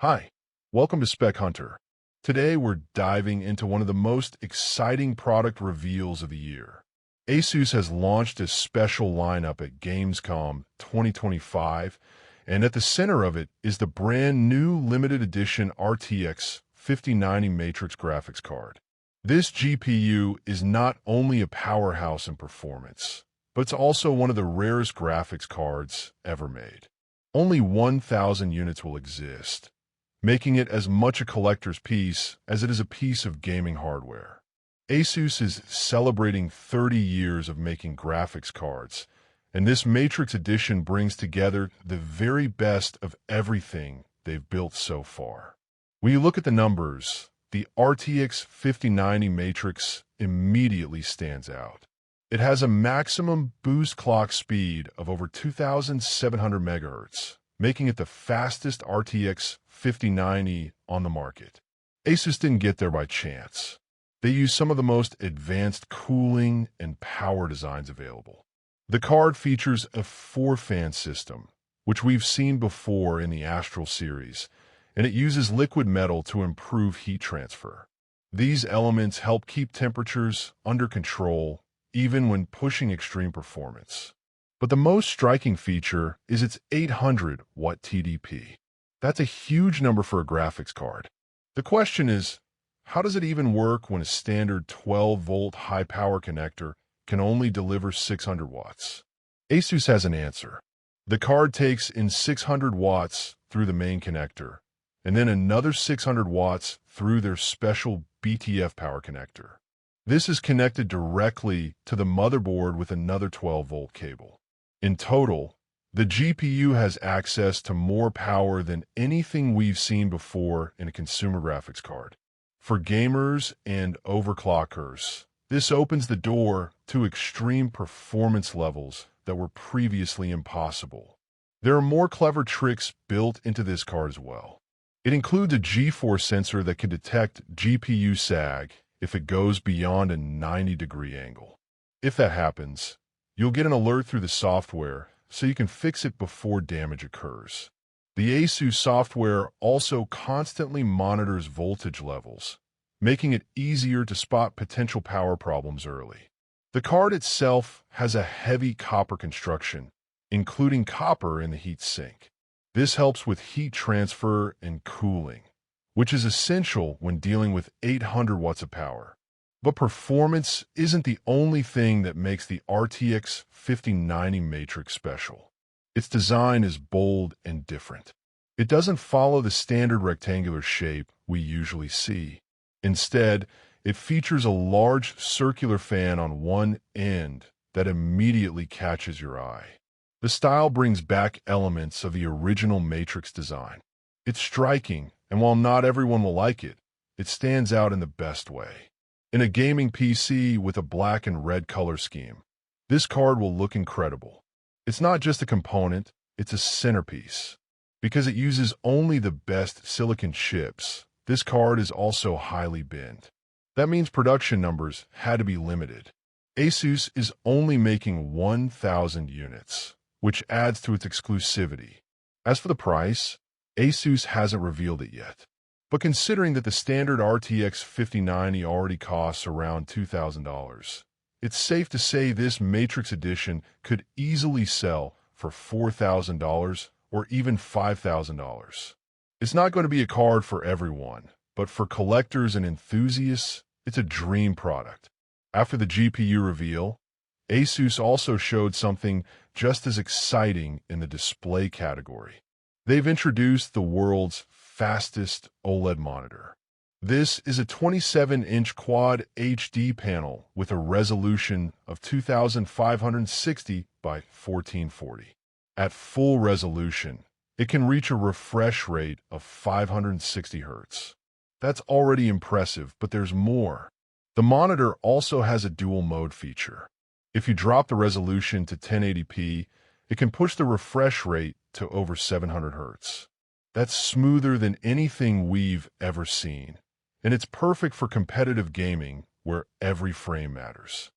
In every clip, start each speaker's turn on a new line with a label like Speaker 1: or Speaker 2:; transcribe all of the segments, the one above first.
Speaker 1: Hi, welcome to Spec Hunter. Today we're diving into one of the most exciting product reveals of the year. Asus has launched a special lineup at Gamescom 2025, and at the center of it is the brand new limited edition RTX 5090 Matrix graphics card. This GPU is not only a powerhouse in performance, but it's also one of the rarest graphics cards ever made. Only 1,000 units will exist, making it as much a collector's piece as it is a piece of gaming hardware. Asus is celebrating 30 years of making graphics cards, and this Matrix edition brings together the very best of everything they've built so far. When you look at the numbers, the RTX 5090 Matrix immediately stands out. It has a maximum boost clock speed of over 2,700 MHz, making it the fastest RTX 5090 on the market. Asus didn't get there by chance. They used some of the most advanced cooling and power designs available. The card features a 4-fan system, which we've seen before in the Astral series, and it uses liquid metal to improve heat transfer. These elements help keep temperatures under control even when pushing extreme performance. But the most striking feature is its 800-watt TDP. That's a huge number for a graphics card. The question is, how does it even work when a standard 12-volt high-power connector can only deliver 600 watts? Asus has an answer. The card takes in 600 watts through the main connector, and then another 600 watts through their special BTF power connector. This is connected directly to the motherboard with another 12-volt cable. In total, the GPU has access to more power than anything we've seen before in a consumer graphics card. For gamers and overclockers, this opens the door to extreme performance levels that were previously impossible. There are more clever tricks built into this card as well. It includes a G-force sensor that can detect GPU sag if it goes beyond a 90-degree angle. If that happens, you'll get an alert through the software so you can fix it before damage occurs. The Asus software also constantly monitors voltage levels, making it easier to spot potential power problems early. The card itself has a heavy copper construction, including copper in the heat sink. This helps with heat transfer and cooling, which is essential when dealing with 800 watts of power. But performance isn't the only thing that makes the RTX 5090 Matrix special. Its design is bold and different. It doesn't follow the standard rectangular shape we usually see. Instead, it features a large circular fan on one end that immediately catches your eye. The style brings back elements of the original Matrix design. It's striking, and while not everyone will like it, it stands out in the best way. In a gaming PC with a black and red color scheme, this card will look incredible. It's not just a component, it's a centerpiece. Because it uses only the best silicon chips, this card is also highly binned. That means production numbers had to be limited. Asus is only making 1,000 units, which adds to its exclusivity. As for the price, Asus hasn't revealed it yet. But considering that the standard RTX 5090 already costs around $2,000, it's safe to say this Matrix edition could easily sell for $4,000 or even $5,000. It's not going to be a card for everyone, but for collectors and enthusiasts, it's a dream product. After the GPU reveal, Asus also showed something just as exciting in the display category. They've introduced the world's fastest OLED monitor. This is a 27-inch Quad HD panel with a resolution of 2560 by 1440. At full resolution, it can reach a refresh rate of 560 Hz. That's already impressive, but there's more. The monitor also has a dual mode feature. If you drop the resolution to 1080p, it can push the refresh rate to over 700 Hz. That's smoother than anything we've ever seen, and it's perfect for competitive gaming where every frame matters.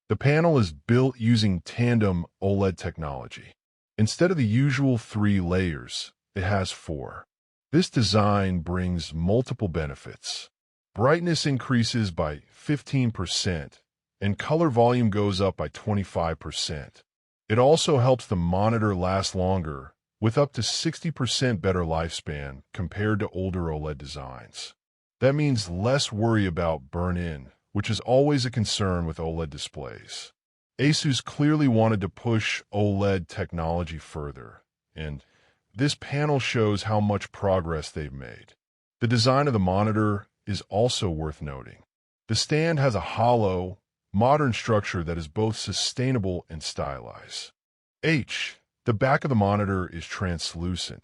Speaker 1: The panel is built using tandem OLED technology. Instead of the usual 3 layers, it has 4. This design brings multiple benefits. Brightness increases by 15%, and color volume goes up by 25%. It also helps the monitor last longer, with up to 60% better lifespan compared to older OLED designs. That means less worry about burn-in, which is always a concern with OLED displays. ASUS clearly wanted to push OLED technology further, and this panel shows how much progress they've made. The design of the monitor is also worth noting. The stand has a hollow, modern structure that is both sustainable and stylized. The back of the monitor is translucent,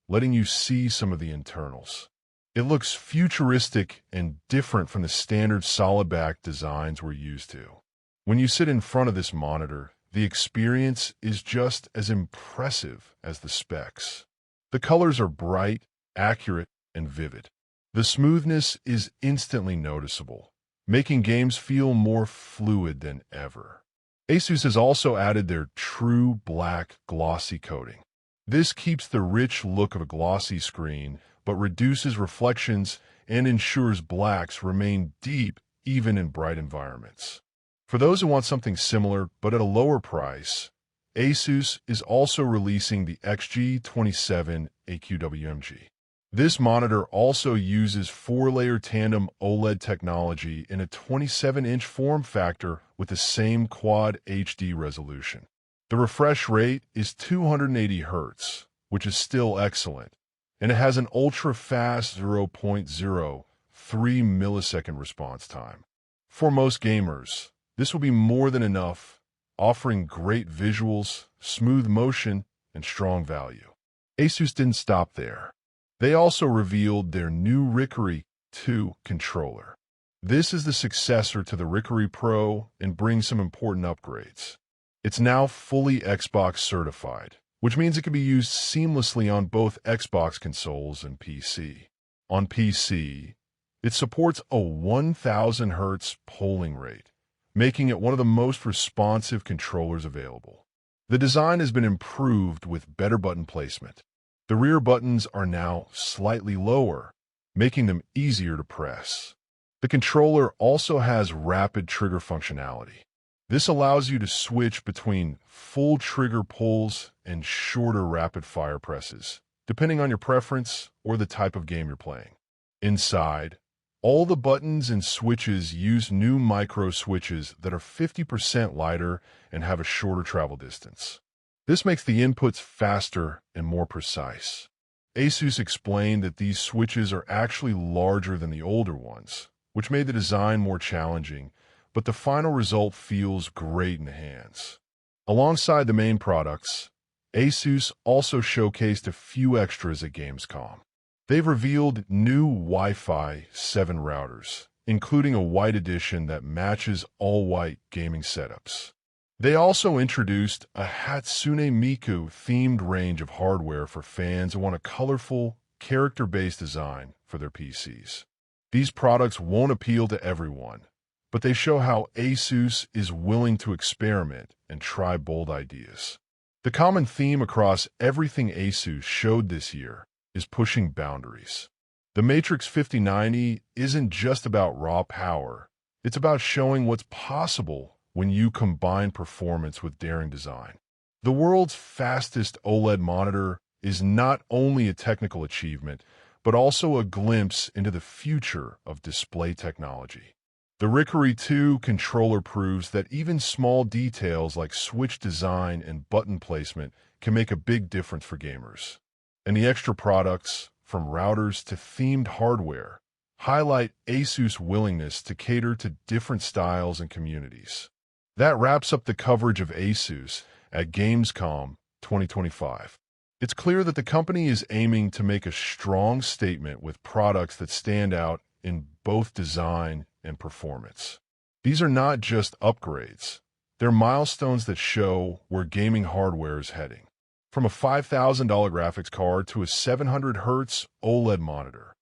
Speaker 1: letting you see some of the internals. It looks futuristic and different from the standard solid back designs we're used to. When you sit in front of this monitor, the experience is just as impressive as the specs. The colors are bright, accurate, and vivid. The smoothness is instantly noticeable, making games feel more fluid than ever. ASUS has also added their true black glossy coating. This keeps the rich look of a glossy screen, but reduces reflections and ensures blacks remain deep even in bright environments. For those who want something similar but at a lower price, ASUS is also releasing the XG27 AQWMG. This monitor also uses 4-layer tandem OLED technology in a 27-inch form factor with the same Quad HD resolution. The refresh rate is 280 Hz, which is still excellent, and it has an ultra-fast 0.03 millisecond response time. For most gamers, this will be more than enough, offering great visuals, smooth motion, and strong value. ASUS didn't stop there. They also revealed their new Rickery 2 controller. This is the successor to the Rickery Pro and brings some important upgrades. It's now fully Xbox certified, which means it can be used seamlessly on both Xbox consoles and PC. On PC, it supports a 1000 Hz polling rate, making it one of the most responsive controllers available. The design has been improved with better button placement. The rear buttons are now slightly lower, making them easier to press. The controller also has rapid trigger functionality. This allows you to switch between full trigger pulls and shorter rapid-fire presses, depending on your preference or the type of game you're playing. Inside, all the buttons and switches use new micro switches that are 50% lighter and have a shorter travel distance. This makes the inputs faster and more precise. ASUS explained that these switches are actually larger than the older ones, which made the design more challenging, but the final result feels great in the hands. Alongside the main products, ASUS also showcased a few extras at Gamescom. They've revealed new Wi-Fi 7 routers, including a white edition that matches all-white gaming setups. They also introduced a Hatsune Miku-themed range of hardware for fans who want a colorful, character-based design for their PCs. These products won't appeal to everyone, but they show how ASUS is willing to experiment and try bold ideas. The common theme across everything ASUS showed this year is pushing boundaries. The Matrix 5090 isn't just about raw power, it's about showing what's possible when you combine performance with daring design. The world's fastest OLED monitor is not only a technical achievement, but also a glimpse into the future of display technology. The Rickery 2 controller proves that even small details like switch design and button placement can make a big difference for gamers. And the extra products, from routers to themed hardware, highlight ASUS' willingness to cater to different styles and communities. That wraps up the coverage of ASUS at Gamescom 2025. It's clear that the company is aiming to make a strong statement with products that stand out in both design and performance. These are not just upgrades. They're milestones that show where gaming hardware is heading. From a $5,000 graphics card to a 700 Hz OLED monitor,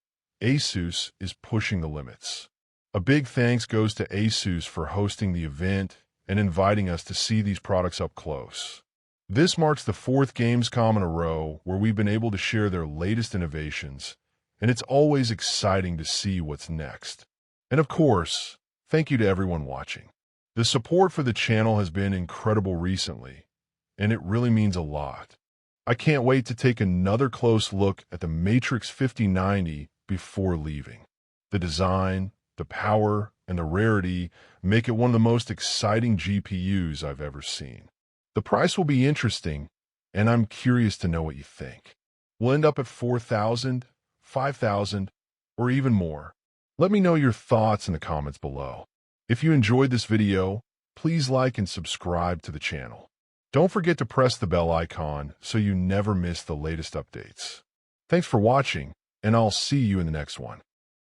Speaker 1: ASUS is pushing the limits. A big thanks goes to ASUS for hosting the event and inviting us to see these products up close. This marks the fourth Gamescom in a row where we've been able to share their latest innovations, and it's always exciting to see what's next. And of course, thank you to everyone watching. The support for the channel has been incredible recently, and it really means a lot. I can't wait to take another close look at the Matrix 5090 before leaving. The design, the power, and the rarity make it one of the most exciting GPUs I've ever seen. The price will be interesting, and I'm curious to know what you think. We'll end up at 4,000, 5,000, or even more. Let me know your thoughts in the comments below. If you enjoyed this video, please like and subscribe to the channel. Don't forget to press the bell icon so you never miss the latest updates. Thanks for watching, and I'll see you in the next one.